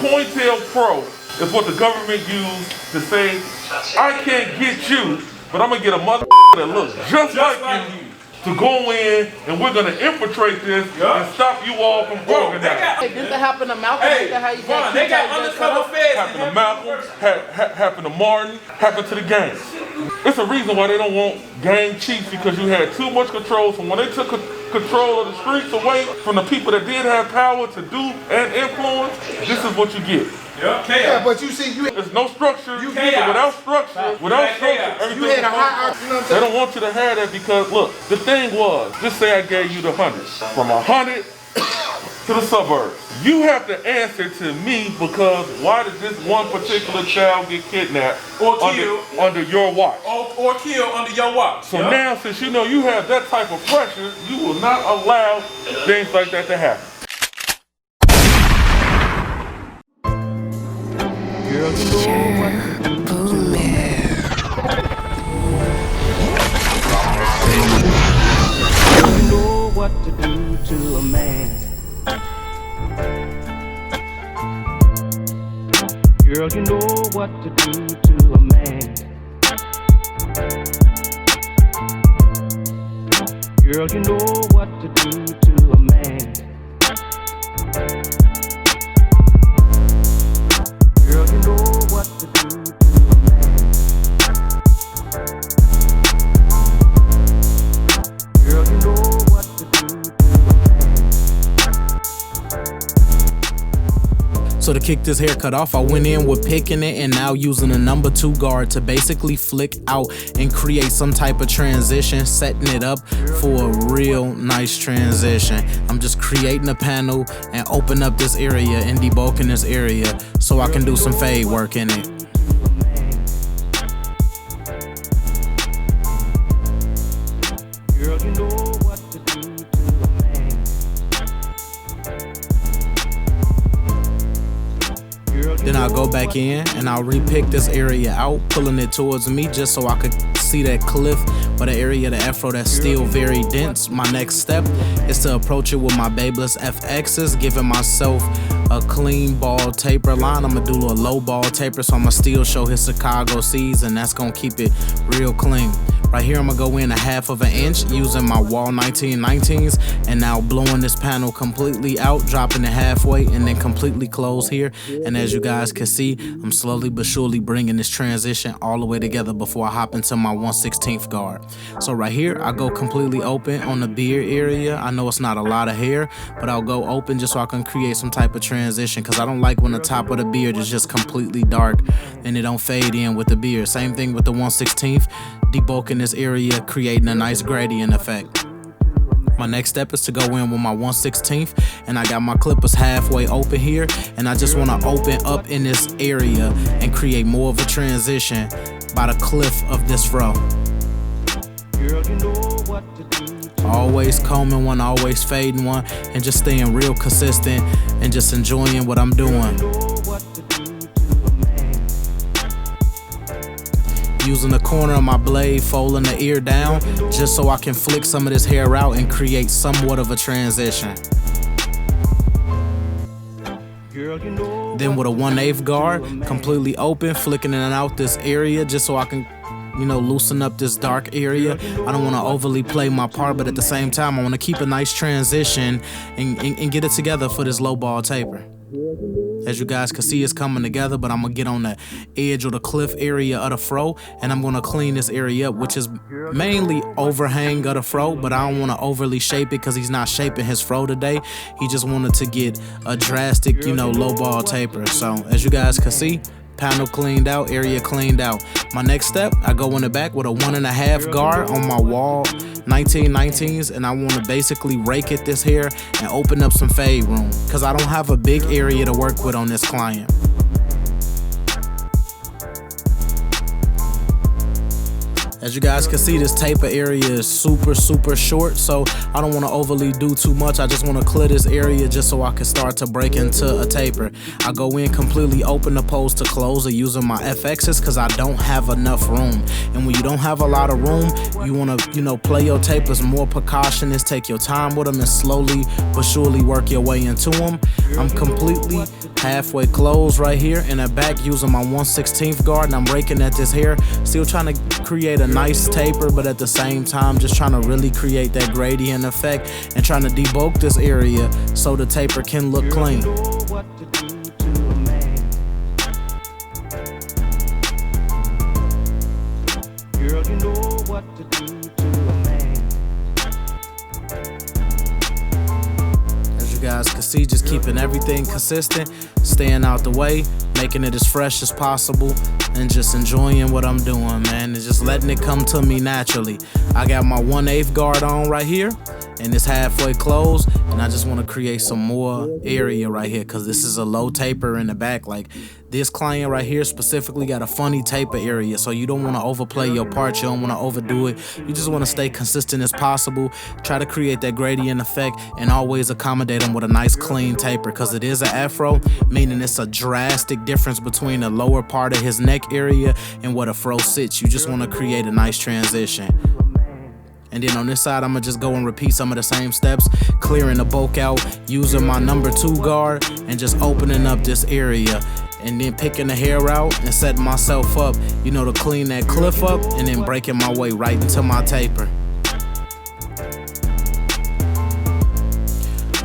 COINTELPRO is what the government used to say, I can't get you, but I'm gonna get a mother that looks just like you to go in, and we're gonna infiltrate this and stop you all from organizing. Didn't that happen to Malcolm? They got undercover feds. Happened to Malcolm, happened to Martin, happened to the gangs. It's a reason why they don't want gang chiefs, because you had too much control. So when they took control of the streets away from the people that did have power to do and influence, this is what you get. Yeah, but you see, there's no structure. Without structure, everything. You had a hierarchy. You know what I'm saying? They don't want you to have that because, look, the thing was, just say I gave you the 100. From 100 to the suburbs. You have to answer to me, because why did this one particular child get kidnapped or killed under your watch? Or killed under your watch. So now, since you know you have that type of pressure, you will not allow things like that to happen. Girl, you know what to do to a man. Girl, you know what to do to a man. Girl, you know what to do to a man. Girl, you know what to do to a man. Girl, you know what to do to a man. So to kick this haircut off, I went in with picking it and now using a number 2 guard to basically flick out and create some type of transition, setting it up for a real nice transition. I'm just creating a panel and open up this area and debulking this area so I can do some fade work in it. Girl, you know what to do to a man. Then I'll go back in and I'll repick this area out, pulling it towards me just so I could see that cliff or the area of the Afro that's still very dense. My next step is to approach it with my Babeless FXs, giving myself a clean ball taper line. I'm gonna do a low ball taper, so I'm gonna still show his Chicago C's, and that's gonna keep it real clean. Right here, I'm gonna go in 1/2 inch using my wall 1919s, and now blowing this panel completely out, dropping it halfway, and then completely close here. And as you guys can see, I'm slowly but surely bringing this transition all the way together before I hop into my 1/16 guard. So right here, I go completely open on the beard area. I know it's not a lot of hair, but I'll go open just so I can create some type of transition, because I don't like when the top of the beard is just completely dark and it don't fade in with the beard. Same thing with the 1/16, debulking this area, creating a nice gradient effect. My next step is to go in with my 1/16, and I got my clippers halfway open here, and I just want to open up in this area and create more of a transition by the cliff of this row. Always combing one, always fading one, and just staying real consistent and just enjoying what I'm doing. Using the corner of my blade, folding the ear down, just so I can flick some of this hair out and create somewhat of a transition. Then with a 1/8 guard, completely open, flicking in and out this area just so I can, loosen up this dark area. I don't want to overly play my part, but at the same time, I want to keep a nice transition and get it together for this low ball taper. As you guys can see, it's coming together, but I'm gonna get on the edge or the cliff area of the fro, and I'm gonna clean this area up, which is mainly overhang of the fro, but I don't wanna overly shape it because he's not shaping his fro today. He just wanted to get a drastic, low ball taper. So as you guys can see, panel cleaned out, area cleaned out. My next step, I go in the back with a 1.5 guard on my wall 1919s, and I want to basically rake it this hair and open up some fade room because I don't have a big area to work with on this client. As you guys can see, this taper area is super short, so I don't want to overly do too much. I just want to clear this area just so I can start to break into a taper. I go in completely open opposed to close using my FXs because I don't have enough room. And when you don't have a lot of room, you want to, play your tapers more precautious, take your time with them, and slowly but surely work your way into them. I'm completely halfway closed right here in the back using my 1/16 guard, and I'm raking at this hair, still trying to create a nice taper, but at the same time just trying to really create that gradient effect and trying to debulk this area so the taper can look clean. As you guys can see, just keeping everything consistent, staying out the way, making it as fresh as possible, and just enjoying what I'm doing, man, and just letting it come to me naturally. I got my 1/8 guard on right here, and it's halfway closed, and I just want to create some more area right here because this is a low taper in the back. Like, this client right here specifically got a funny taper area, so you don't want to overplay your part, you don't want to overdo it, you just want to stay consistent as possible, try to create that gradient effect, and always accommodate them with a nice clean taper because it is an afro, meaning it's a drastic difference between the lower part of his neck area and where the fro sits. You just want to create a nice transition. And then on this side, I'm gonna just go and repeat some of the same steps, clearing the bulk out, using my number 2 guard, and just opening up this area. And then picking the hair out and setting myself up, to clean that cliff up, and then breaking my way right into my taper.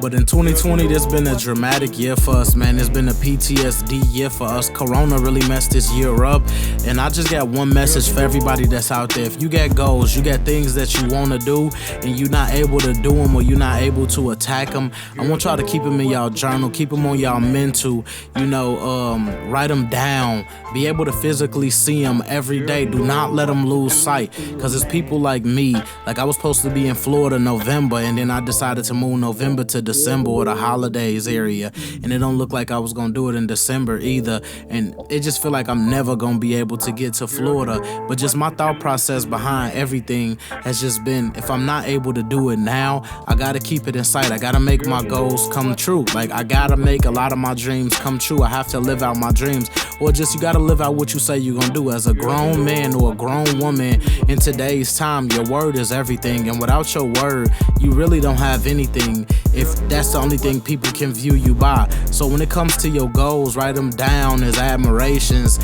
But in 2020, this been a dramatic year for us, man. It's been a PTSD year for us. Corona really messed this year up. And I just got one message for everybody that's out there. If you got goals, you got things that you want to do, and you're not able to do them or you're not able to attack them, I want y'all to keep them in y'all journal, keep them on y'all mental, write them down, be able to physically see them every day. Do not let them lose sight, because it's people like me. Like, I was supposed to be in Florida November, and then I decided to move November to December or the holidays area, and it don't look like I was gonna do it in December either, and it just feel like I'm never gonna be able to get to Florida. But just my thought process behind everything has just been, if I'm not able to do it now, I gotta keep it in sight. I gotta make my goals come true. Like, I gotta make a lot of my dreams come true. I have to live out my dreams, or just you gotta live out what you say you're gonna do. As a grown man or a grown woman in today's time, your word is everything, and without your word, you really don't have anything, if that's the only thing people can view you by. So when it comes to your goals, write them down as admirations.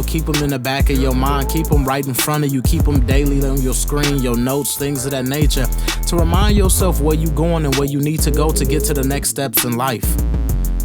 Keep them in the back of your mind, keep them right in front of you, keep them daily on your screen, your notes, things of that nature, to remind yourself where you going and where you need to go to get to the next steps in life.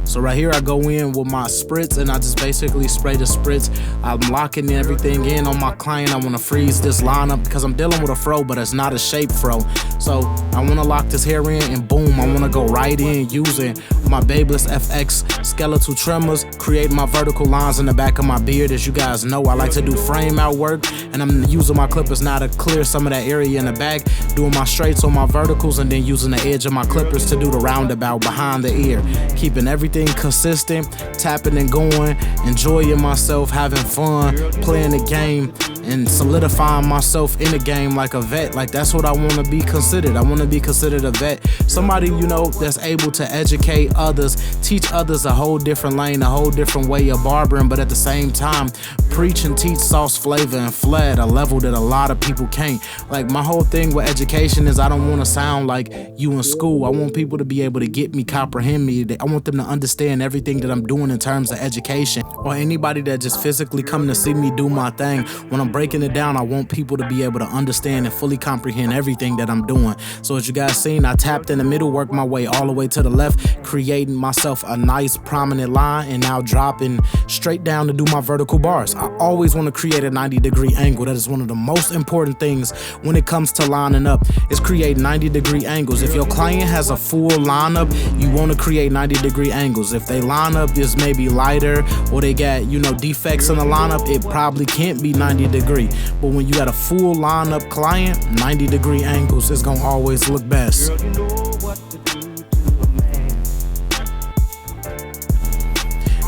So right here, I go in with my spritz, and I just basically spray the spritz. I'm locking everything in on my client. I want to freeze this lineup because I'm dealing with a fro, but it's not a shape fro. So I want to lock this hair in, and boom, I want to go right in using my Babyliss FX skeletal trimmers, create my vertical lines in the back of my beard. As you guys know, I like to do frame out work, and I'm using my clippers now to clear some of that area in the back, doing my straights on my verticals, and then using the edge of my clippers to do the roundabout behind the ear, keeping everything consistent, tapping and going, enjoying myself, having fun, playing the game, and solidifying myself in the game like a vet. Like, that's what I want to be considered. I want to be considered a vet, somebody that's able to educate others, teach others a whole different lane, a whole different way of barbering, but at the same time preach and teach sauce, flavor, and flair at a level that a lot of people can't. Like, my whole thing with education is I don't want to sound like you in school. I want people to be able to get me, comprehend me. I want them to understand everything that I'm doing in terms of education. Or anybody that just physically come to see me do my thing, when I'm breaking it down, I want people to be able to understand and fully comprehend everything that I'm doing. So as you guys seen, I tapped in the middle, worked my way all the way to the left, creating myself a nice prominent line, and now dropping straight down to do my vertical bars. I always want to create a 90-degree angle. That is one of the most important things when it comes to lining up, is create 90-degree angles. If your client has a full lineup, you want to create 90-degree angles. If they lineup is maybe lighter, or they got, defects in the lineup, it probably can't be 90-degree. But when you got a full lineup client, 90-degree angles is gonna always look best.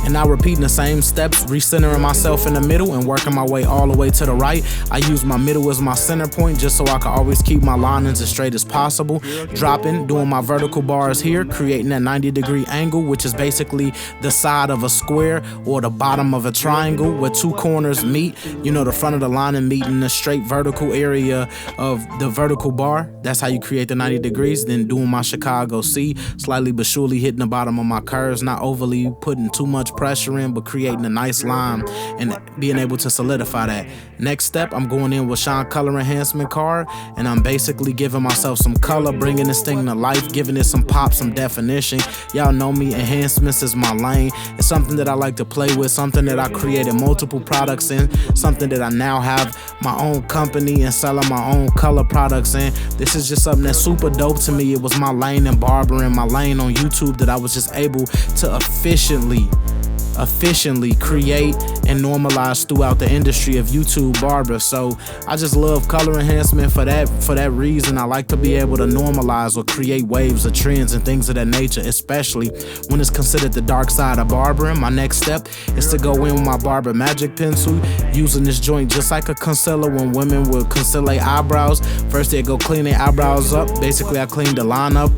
And now repeating the same steps, recentering myself in the middle and working my way all the way to the right. I use my middle as my center point just so I can always keep my linings as straight as possible. Dropping, doing my vertical bars here, creating that 90-degree angle, which is basically the side of a square or the bottom of a triangle where two corners meet. You know, the front of the lining meeting the straight vertical area of the vertical bar. That's how you create the 90 degrees. Then doing my Chicago C, slightly but surely hitting the bottom of my curves, not overly putting too much pressure in, but creating a nice line and being able to solidify that. Next step, I'm going in with Shine Color Enhancement card, and I'm basically giving myself some color, bringing this thing to life, giving it some pop, some definition. Y'all know me, enhancements is my lane. It's something that I like to play with, something that I created multiple products in, something that I now have my own company and selling my own color products in. This is just something that's super dope to me. It was my lane in barbering, my lane on YouTube, that I was just able to efficiently create and normalize throughout the industry of YouTube barber. So I just love color enhancement for that reason. I like to be able to normalize or create waves of trends and things of that nature, especially when it's considered the dark side of barbering. My next step is to go in with my Barber Magic pencil, using this joint just like a concealer when women would conceal their eyebrows. First they go clean their eyebrows up. Basically I clean the line up,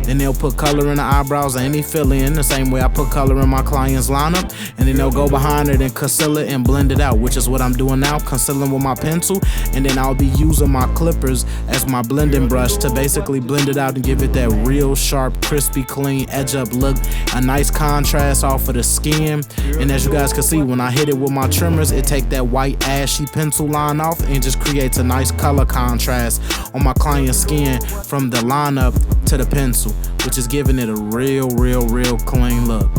then they'll put color in the eyebrows and any fill in the same way I put color in my client's lineup. And then they'll go behind it and conceal it and blend it out, which is what I'm doing now, concealing with my pencil. And then I'll be using my clippers as my blending brush to basically blend it out and give it that real sharp, crispy, clean, edge up look, a nice contrast off of the skin. And as you guys can see, when I hit it with my trimmers, it take that white ashy pencil line off and just creates a nice color contrast on my client's skin from the lineup to the pencil, which is giving it a real clean look.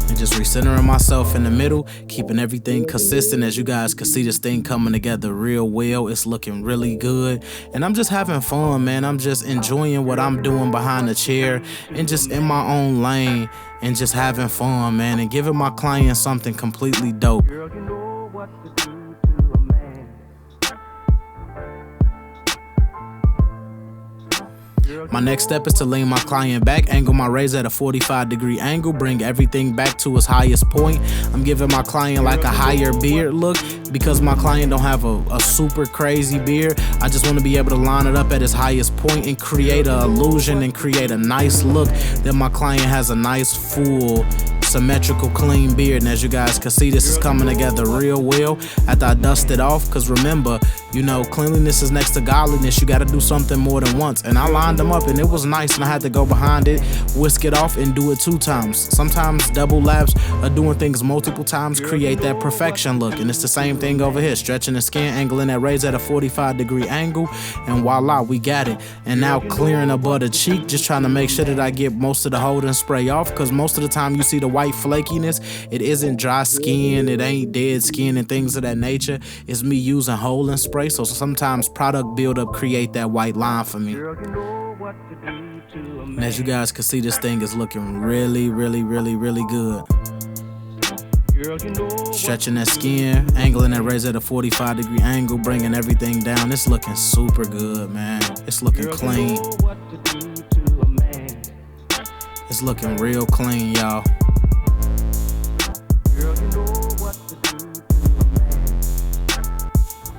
And just recentering myself in the middle, keeping everything consistent. As you guys can see, this thing coming together real well. It's looking really good, and I'm just having fun, man. I'm just enjoying what I'm doing behind the chair and just in my own lane and just having fun, man, and giving my clients something completely dope. Girl, you know what to do to a man. My next step is to lean my client back, angle my razor at a 45-degree angle, bring everything back to its highest point. I'm giving my client like a higher beard look because my client don't have a super crazy beard. I just want to be able to line it up at its highest point and create an illusion and create a nice look that my client has a nice full symmetrical clean beard. And as you guys can see, this is coming together real well after I dust it off, because remember, you know, cleanliness is next to godliness. You got to do something more than once, and I lined them up and it was nice, and I had to go behind it, whisk it off, and do it 2 times. Sometimes double laps or doing things multiple times create that perfection look. And it's the same thing over here, stretching the skin, angling that razor at a 45-degree angle, and voila, we got it. And now clearing above the cheek, just trying to make sure that I get most of the holding spray off, because most of the time you see the white flakiness, it isn't dry skin, it ain't dead skin and things of that nature. It's me using holding spray, so sometimes product buildup create that white line for me. Girl, you know what to do to a man. And as you guys can see, this thing is looking really good. Girl, you know Stretching that skin, angling that razor at a 45-degree angle, bringing everything down. It's looking super good, man. It's looking clean. what to do to a man. It's looking real clean, y'all. Girl, you know what to do to a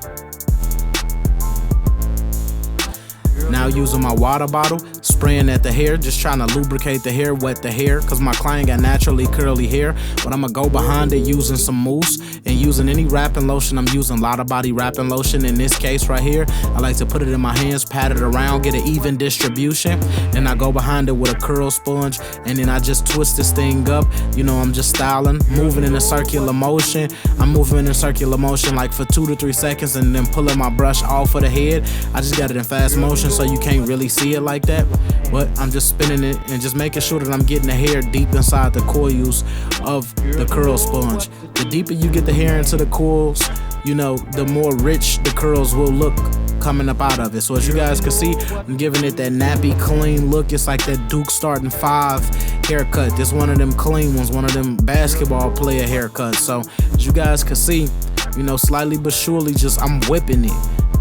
man. Now using my water bottle, spraying at the hair, just trying to lubricate the hair, wet the hair, because my client got naturally curly hair. But I'm going to go behind it using some mousse and using any wrapping lotion. I'm using Lotta Body wrapping lotion in this case right here. I like to put it in my hands, pat it around, get an even distribution. Then I go behind it with a curl sponge, and then I just twist this thing up. You know, I'm just styling, moving in a circular motion. I'm moving in a circular motion like for 2 to 3 seconds, and then pulling my brush off of the head. I just got it in fast motion, so you can't really see it like that, but I'm just spinning it and just making sure that I'm getting the hair deep inside the coils of the curl sponge. The deeper you get the hair into the coils, you know, the more rich the curls will look coming up out of it. So as you guys can see, I'm giving it that nappy clean look. It's like that Duke starting 5 haircut. This one of them clean ones, one of them basketball player haircuts. So as you guys can see, You know, slightly but surely just I'm whipping it.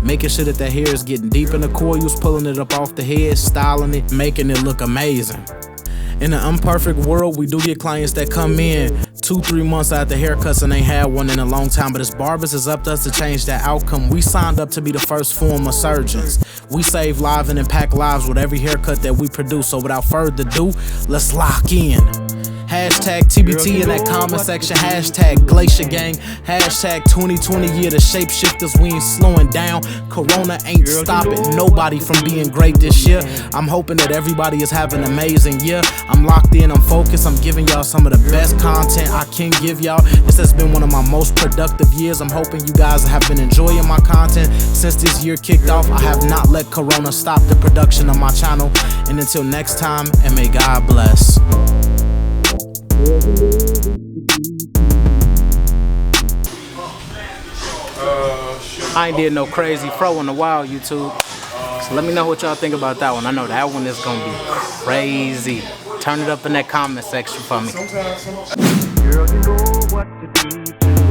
Making sure that hair is getting deep in the coils, pulling it up off the head, styling it, making it look amazing. In an imperfect world, we do get clients that come in 2-3 months after haircuts and ain't had one in a long time, but as barbers, it's up to us to change that outcome. We signed up to be the first form of surgeons. We save lives and impact lives with every haircut that we produce. So without further ado, let's lock in. Hashtag TBT in that comment section. Hashtag Glacier Gang. Hashtag 2020 year. The shapeshifters, we ain't slowing down. Corona ain't stopping nobody from being great this year. I'm hoping that everybody is having an amazing year. I'm locked in, I'm focused. I'm giving y'all some of the best content I can give y'all. This has been one of my most productive years. I'm hoping you guys have been enjoying my content since this year kicked off. I have not let Corona stop the production of my channel. And until next time, and may God bless. I ain't did no crazy fro in a while, YouTube. So let me know what y'all think about that one. I know that one is gonna be crazy. Turn it up in that comment section for me. Girl, you know what to do.